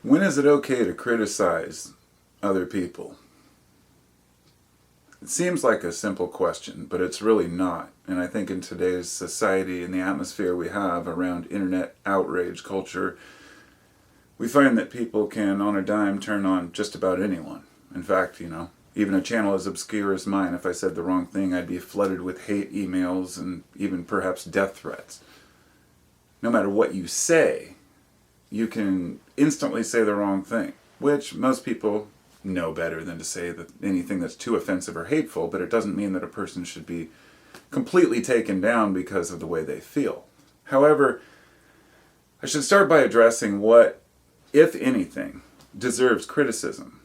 When is it okay to criticize other people? It seems like a simple question, but it's really not. And I think in today's society and the atmosphere we have around internet outrage culture, we find that people can, on a dime, turn on just about anyone. In fact, even a channel as obscure as mine, if I said the wrong thing, I'd be flooded with hate emails and even perhaps death threats. No matter what you say, you can instantly say the wrong thing, which most people know better than to say that anything that's too offensive or hateful, but it doesn't mean that a person should be completely taken down because of the way they feel. However, I should start by addressing what, if anything, deserves criticism.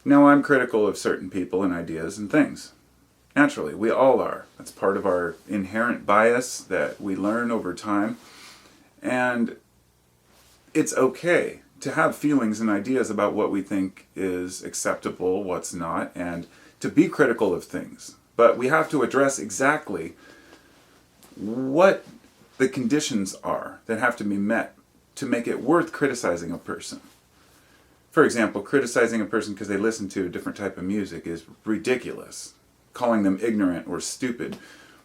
Now, I'm critical of certain people and ideas and things. Naturally, we all are. That's part of our inherent bias that we learn over time. And it's okay to have feelings and ideas about what we think is acceptable, what's not, and to be critical of things. But we have to address exactly what the conditions are that have to be met to make it worth criticizing a person. For example, criticizing a person because they listen to a different type of music is ridiculous. Calling them ignorant or stupid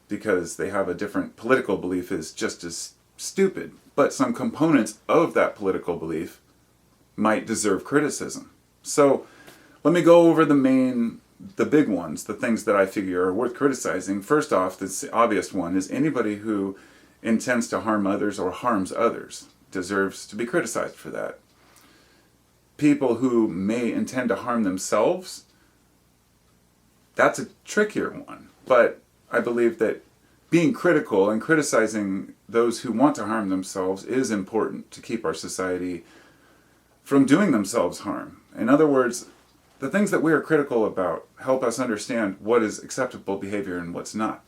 because they have a different political belief is just as stupid. But some components of that political belief might deserve criticism. So let me go over the big ones, the things that I figure are worth criticizing. First off, the obvious one is anybody who intends to harm others or harms others deserves to be criticized for that. People who may intend to harm themselves, that's a trickier one. But I believe that being critical and criticizing those who want to harm themselves is important to keep our society from doing themselves harm. In other words, the things that we are critical about help us understand what is acceptable behavior and what's not.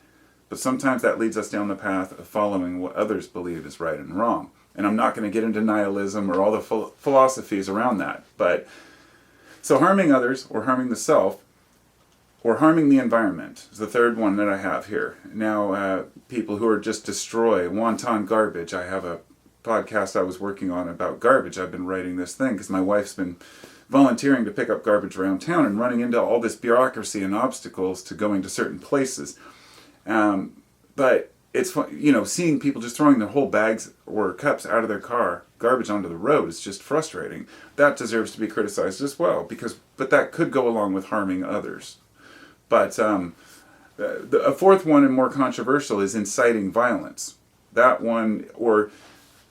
But sometimes that leads us down the path of following what others believe is right and wrong. And I'm not going to get into nihilism or all the philosophies around that. So harming others or harming the self or harming the environment is the third one that I have here. Now, people who are just destroy wanton garbage. I have a podcast I was working on about garbage. I've been writing this thing because my wife's been volunteering to pick up garbage around town and running into all this bureaucracy and obstacles to going to certain places. But it's, seeing people just throwing their whole bags or cups out of their car, garbage onto the road, is just frustrating. That deserves to be criticized as well, but that could go along with harming others. But a fourth one and more controversial is inciting violence. That one, or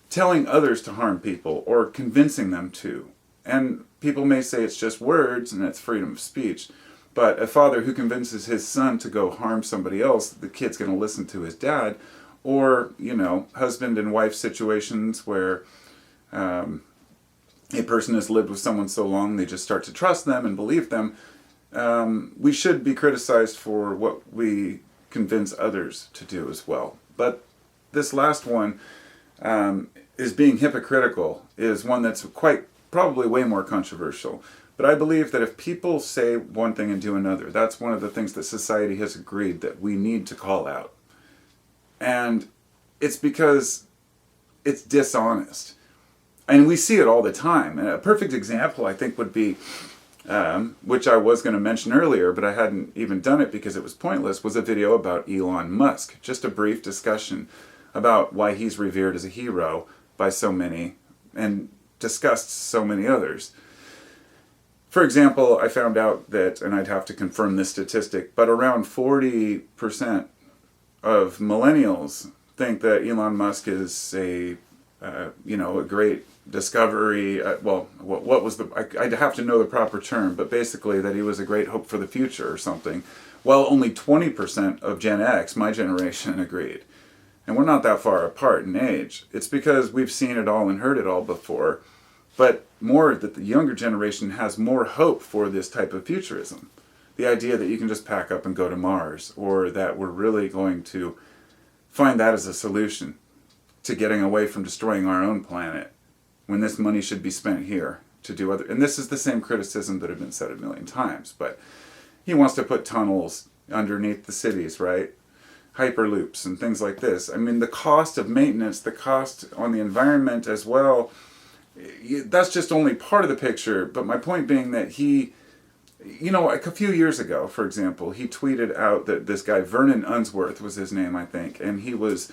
telling others to harm people, or convincing them to. And people may say it's just words and it's freedom of speech. But a father who convinces his son to go harm somebody else, the kid's going to listen to his dad. Or, husband and wife situations where a person has lived with someone so long they just start to trust them and believe them. We should be criticized for what we convince others to do as well. But this last one is being hypocritical, is one that's quite probably way more controversial. But I believe that if people say one thing and do another, that's one of the things that society has agreed that we need to call out. And it's because it's dishonest. And we see it all the time. And a perfect example, I think, would be, which I was going to mention earlier, but I hadn't even done it because it was pointless, was a video about Elon Musk. Just a brief discussion about why he's revered as a hero by so many and discussed so many others. For example, I found out that, and I'd have to confirm this statistic, but around 40% of millennials think that Elon Musk is a great discovery. What was I'd have to know the proper term, but basically that he was a great hope for the future or something. Well, only 20% of Gen X, my generation, agreed. And we're not that far apart in age. It's because we've seen it all and heard it all before. But more that the younger generation has more hope for this type of futurism. The idea that you can just pack up and go to Mars, or that we're really going to find that as a solution to getting away from destroying our own planet, when this money should be spent here to do other. And this is the same criticism that had been said a million times, but he wants to put tunnels underneath the cities, right? Hyperloops and things like this. I mean, the cost of maintenance, the cost on the environment as well, that's just only part of the picture. But my point being that he, like a few years ago, for example, he tweeted out that this guy, Vernon Unsworth was his name, I think, and he was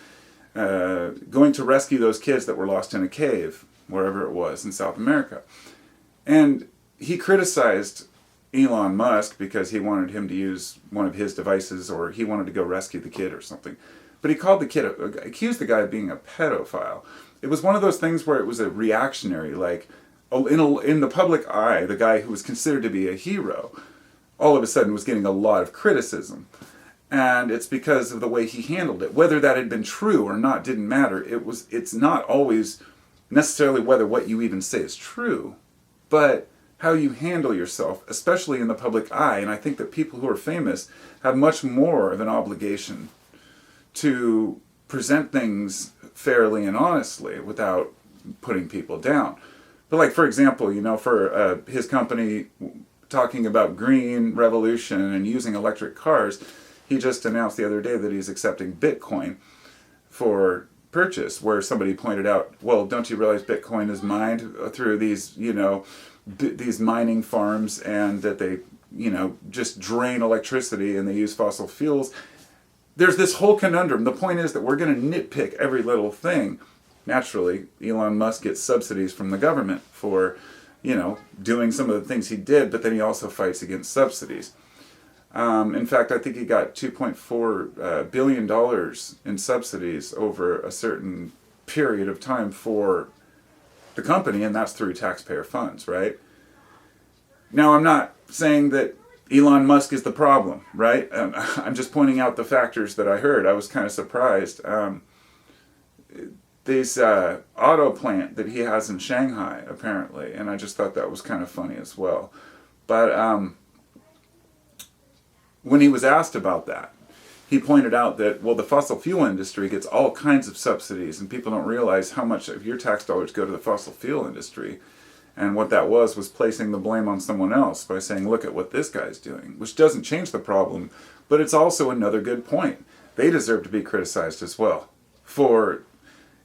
going to rescue those kids that were lost in a cave, wherever it was, in South America. And he criticized Elon Musk because he wanted him to use one of his devices, or he wanted to go rescue the kid or something. But he called the kid, accused the guy of being a pedophile. It was one of those things where it was a reactionary, like, in the public eye, the guy who was considered to be a hero, all of a sudden was getting a lot of criticism. And it's because of the way he handled it. Whether that had been true or not didn't matter. It's not always necessarily whether what you even say is true, but how you handle yourself, especially in the public eye. And I think that people who are famous have much more of an obligation to present things fairly and honestly without putting people down. But like, for example, for his company talking about green revolution and using electric cars, he just announced the other day that he's accepting Bitcoin for purchase, where somebody pointed out, well, don't you realize Bitcoin is mined through these, these mining farms, and that they, just drain electricity and they use fossil fuels. There's this whole conundrum. The point is that we're going to nitpick every little thing. Naturally, Elon Musk gets subsidies from the government for, doing some of the things he did, but then he also fights against subsidies. In fact, I think he got $2.4 billion in subsidies over a certain period of time for the company, and that's through taxpayer funds, right? Now, I'm not saying that Elon Musk is the problem, right? I'm just pointing out the factors that I heard. I was kind of surprised. This auto plant that he has in Shanghai, apparently, and I just thought that was kind of funny as well. But when he was asked about that, he pointed out that, well, the fossil fuel industry gets all kinds of subsidies, and people don't realize how much of your tax dollars go to the fossil fuel industry. And what that was placing the blame on someone else by saying, look at what this guy's doing, which doesn't change the problem, but it's also another good point. They deserve to be criticized as well.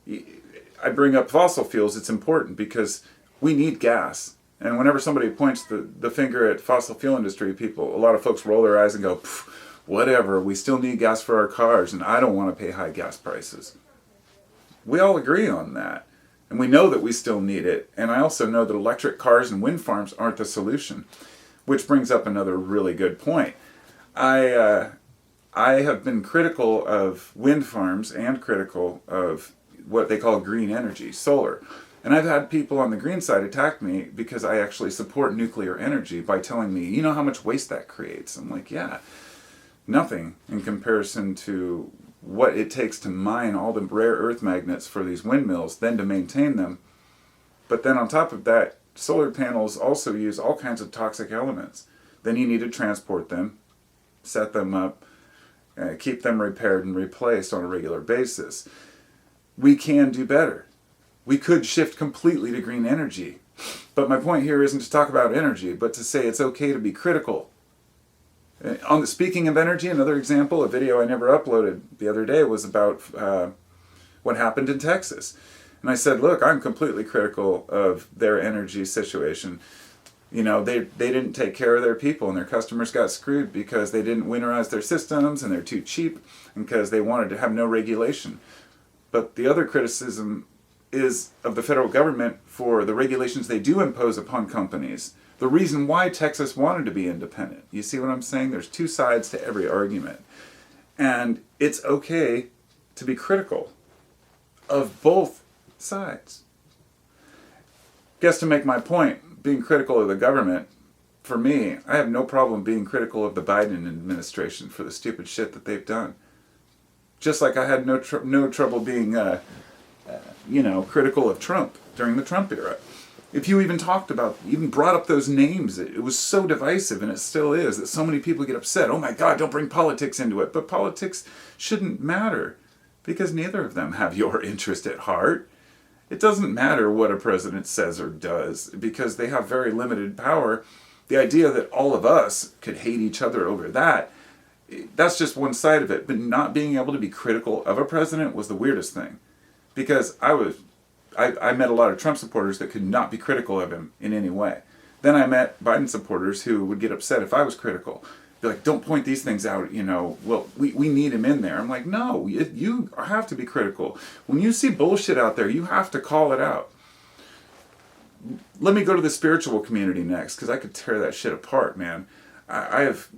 I bring up fossil fuels, it's important because we need gas. And whenever somebody points the finger at fossil fuel industry, a lot of folks roll their eyes and go, whatever, we still need gas for our cars, and I don't want to pay high gas prices. We all agree on that. And we know that we still need it. And I also know that electric cars and wind farms aren't the solution, which brings up another really good point. I have been critical of wind farms and critical of what they call green energy, solar. And I've had people on the green side attack me because I actually support nuclear energy by telling me, you know how much waste that creates? I'm like, yeah, nothing in comparison to what it takes to mine all the rare earth magnets for these windmills, then to maintain them. But then on top of that, solar panels also use all kinds of toxic elements. Then you need to transport them, set them up, keep them repaired and replaced on a regular basis. We can do better. We could shift completely to green energy. But my point here isn't to talk about energy, but to say it's okay to be critical. Speaking of energy, another example, a video I never uploaded the other day was about what happened in Texas. And I said, look, I'm completely critical of their energy situation. They didn't take care of their people, and their customers got screwed because they didn't winterize their systems, and they're too cheap, and because they wanted to have no regulation. But the other criticism is of the federal government for the regulations they do impose upon companies. The reason why Texas wanted to be independent. You see what I'm saying? There's two sides to every argument. And it's okay to be critical of both sides. Guess to make my point, being critical of the government, for me, I have no problem being critical of the Biden administration for the stupid shit that they've done. Just like I had no trouble being, critical of Trump during the Trump era. If you even brought up those names, it was so divisive, and it still is, that so many people get upset. Oh my God, don't bring politics into it. But politics shouldn't matter, because neither of them have your interest at heart. It doesn't matter what a president says or does, because they have very limited power. The idea that all of us could hate each other over that's just one side of it. But not being able to be critical of a president was the weirdest thing. Because I was I met a lot of Trump supporters that could not be critical of him in any way. Then I met Biden supporters who would get upset if I was critical. They're like, don't point these things out, well, we need him in there. I'm like, no, you have to be critical. When you see bullshit out there, you have to call it out. Let me go to the spiritual community next, because I could tear that shit apart, man. I've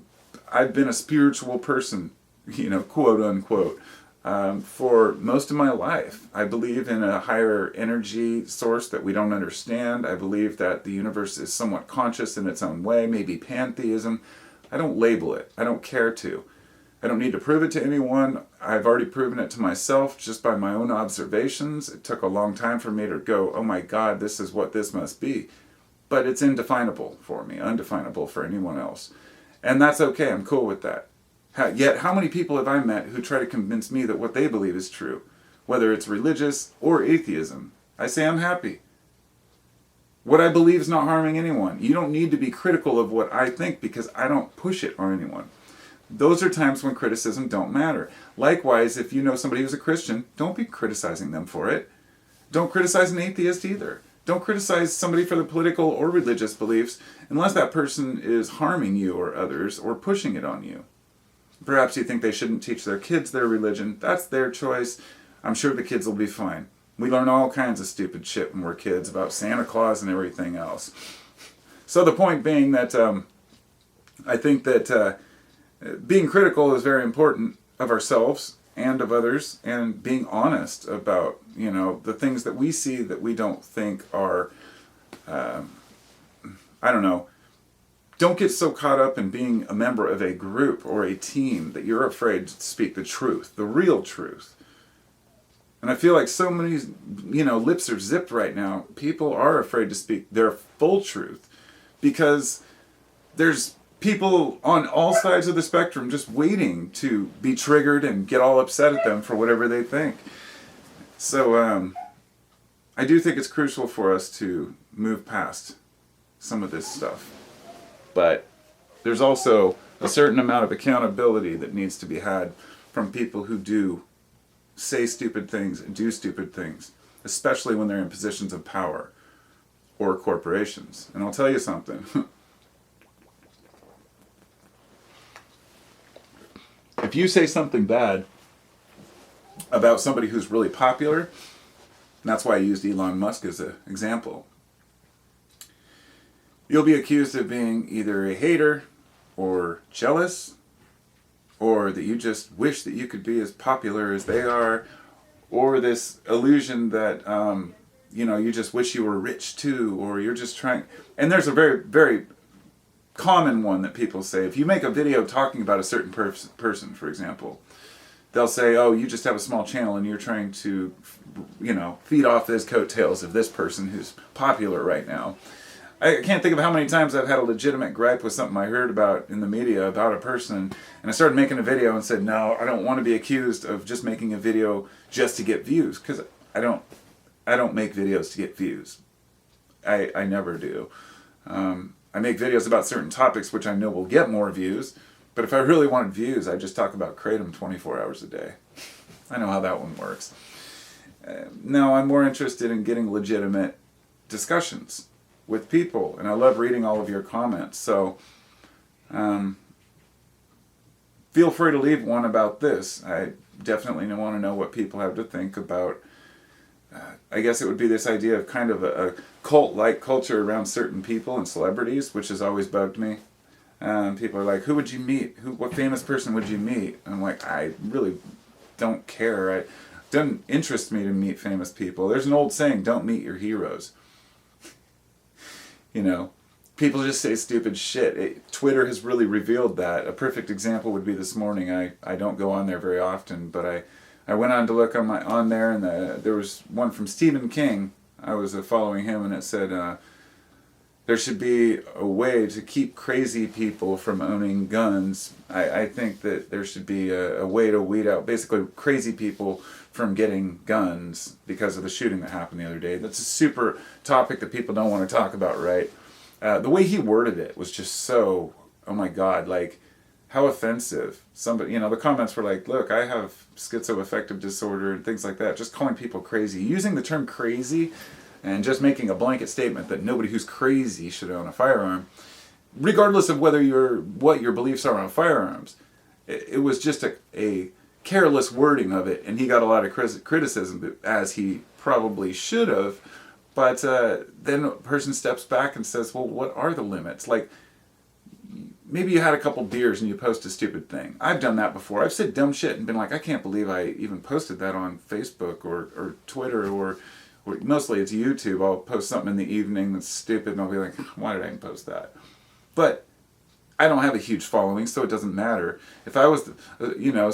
been a spiritual person, quote unquote, for most of my life. I believe in a higher energy source that we don't understand. I believe that the universe is somewhat conscious in its own way, maybe pantheism. I don't label it. I don't care to. I don't need to prove it to anyone. I've already proven it to myself just by my own observations. It took a long time for me to go, oh my God, this is what this must be. But it's indefinable for me, undefinable for anyone else. And that's okay. I'm cool with that. Yet, how many people have I met who try to convince me that what they believe is true, whether it's religious or atheism? I say I'm happy. What I believe is not harming anyone. You don't need to be critical of what I think because I don't push it on anyone. Those are times when criticism don't matter. Likewise, if you know somebody who's a Christian, don't be criticizing them for it. Don't criticize an atheist either. Don't criticize somebody for their political or religious beliefs unless that person is harming you or others or pushing it on you. Perhaps you think they shouldn't teach their kids their religion. That's their choice. I'm sure the kids will be fine. We learn all kinds of stupid shit when we're kids about Santa Claus and everything else. So the point being that I think that being critical is very important of ourselves and of others, and being honest about, the things that we see that we don't think are, don't get so caught up in being a member of a group or a team that you're afraid to speak the truth, the real truth. And I feel like so many, lips are zipped right now. People are afraid to speak their full truth because there's people on all sides of the spectrum just waiting to be triggered and get all upset at them for whatever they think. So I do think it's crucial for us to move past some of this stuff. But there's also a certain amount of accountability that needs to be had from people who do say stupid things and do stupid things, especially when they're in positions of power or corporations. And I'll tell you something. If you say something bad about somebody who's really popular, and that's why I used Elon Musk as an example, you'll be accused of being either a hater or jealous, or that you just wish that you could be as popular as they are, or this illusion that, you just wish you were rich too, or you're just trying. And there's a very, very common one that people say. If you make a video talking about a certain person, for example, they'll say, oh, you just have a small channel and you're trying to, feed off those coattails of this person who's popular right now. I can't think of how many times I've had a legitimate gripe with something I heard about in the media about a person, and I started making a video and said, no, I don't want to be accused of just making a video just to get views, because I don't make videos to get views. I never do. I make videos about certain topics which I know will get more views, but if I really wanted views, I'd just talk about Kratom 24 hours a day. I know how that one works. Now I'm more interested in getting legitimate discussions with people, and I love reading all of your comments, so feel free to leave one about this. I definitely want to know what people have to think about. I guess it would be this idea of kind of a cult-like culture around certain people and celebrities, which has always bugged me. People are like, who would you meet? What famous person would you meet? And I'm like, I really don't care. It doesn't interest me to meet famous people. There's an old saying, don't meet your heroes. People just say stupid shit. Twitter has really revealed that. A perfect example would be this morning. I don't go on there very often, but I went on to look on there, and there was one from Stephen King. I was following him, and it said there should be a way to keep crazy people from owning guns. I think that there should be a way to weed out basically crazy people from getting guns because of the shooting that happened the other day. That's a super topic that people don't want to talk about, right? The way he worded it was just so, oh my God, like, how offensive. Somebody, the comments were like, look, I have schizoaffective disorder and things like that. Just calling people crazy. Using the term crazy and just making a blanket statement that nobody who's crazy should own a firearm, regardless of what your beliefs are on firearms. It was just a careless wording of it, and he got a lot of criticism, as he probably should have. But then a person steps back and says, well, what are the limits? Like, maybe you had a couple beers and you post a stupid thing. I've done that before. I've said dumb shit and been like, I can't believe I even posted that on Facebook or Twitter or mostly it's YouTube. I'll post something in the evening that's stupid and I'll be like, why did I even post that? But I don't have a huge following, so it doesn't matter. If I was,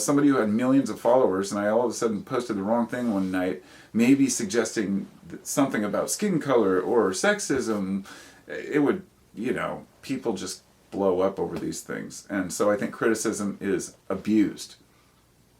somebody who had millions of followers and I all of a sudden posted the wrong thing one night, maybe suggesting something about skin color or sexism, it would, people just blow up over these things. And so I think criticism is abused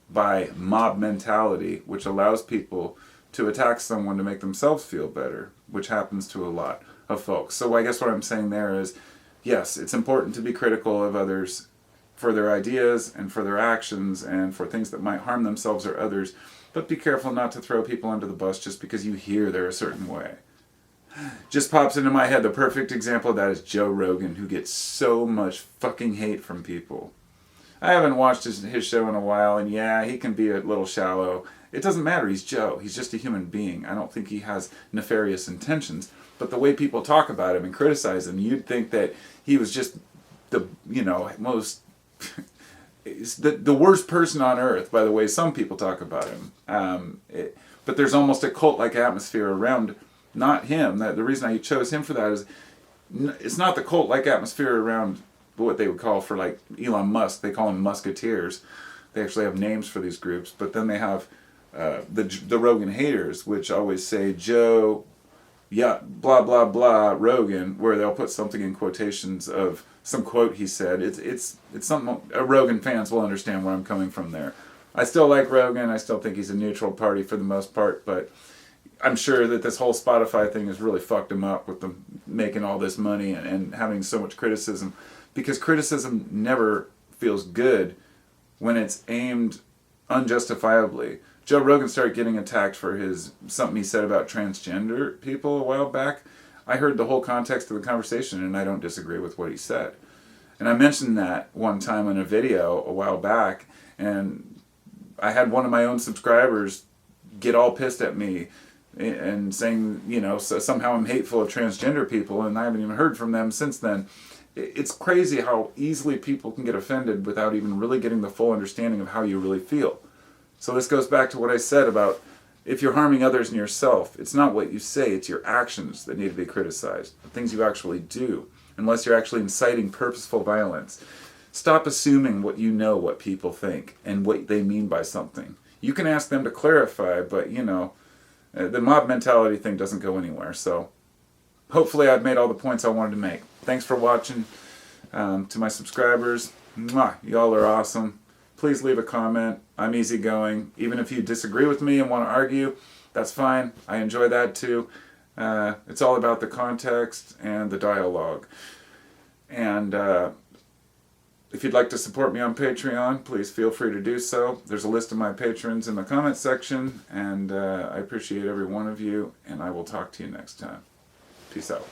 by mob mentality, which allows people to attack someone to make themselves feel better, which happens to a lot of folks. So I guess what I'm saying there is, yes, it's important to be critical of others for their ideas and for their actions and for things that might harm themselves or others, but be careful not to throw people under the bus just because you hear they're a certain way. Just pops into my head, the perfect example of that is Joe Rogan, who gets so much fucking hate from people. I haven't watched his show in a while, and yeah, he can be a little shallow. It doesn't matter, he's Joe. He's just a human being. I don't think he has nefarious intentions. But the way people talk about him and criticize him, you'd think that he was just the, most... the worst person on earth, by the way some people talk about him. But there's almost a cult-like atmosphere around not him. The reason I chose him for that is it's not the cult-like atmosphere around what they would call for like Elon Musk. They call them Musketeers. They actually have names for these groups. But then they have the Rogan haters, which always say Joe, yeah, blah blah blah Rogan, where they'll put something in quotations of some quote he said. It's something Rogan fans will understand where I'm coming from there. I still like Rogan. I still think he's a neutral party for the most part, but I'm sure that this whole Spotify thing has really fucked him up with them making all this money and having so much criticism, because criticism never feels good when it's aimed unjustifiably. Joe Rogan started getting attacked for something he said about transgender people a while back. I heard the whole context of the conversation and I don't disagree with what he said. And I mentioned that one time in a video a while back, and I had one of my own subscribers get all pissed at me and saying, so somehow I'm hateful of transgender people, and I haven't even heard from them since then. It's crazy how easily people can get offended without even really getting the full understanding of how you really feel. So this goes back to what I said about if you're harming others and yourself, it's not what you say, it's your actions that need to be criticized, the things you actually do, unless you're actually inciting purposeful violence. Stop assuming what people think and what they mean by something. You can ask them to clarify, but the mob mentality thing doesn't go anywhere. So hopefully I've made all the points I wanted to make. Thanks for watching. To my subscribers, mwah, y'all are awesome. Please leave a comment. I'm easygoing. Even if you disagree with me and want to argue, that's fine. I enjoy that too. It's all about the context and the dialogue. And if you'd like to support me on Patreon, please feel free to do so. There's a list of my patrons in the comment section, and I appreciate every one of you, and I will talk to you next time. Peace out.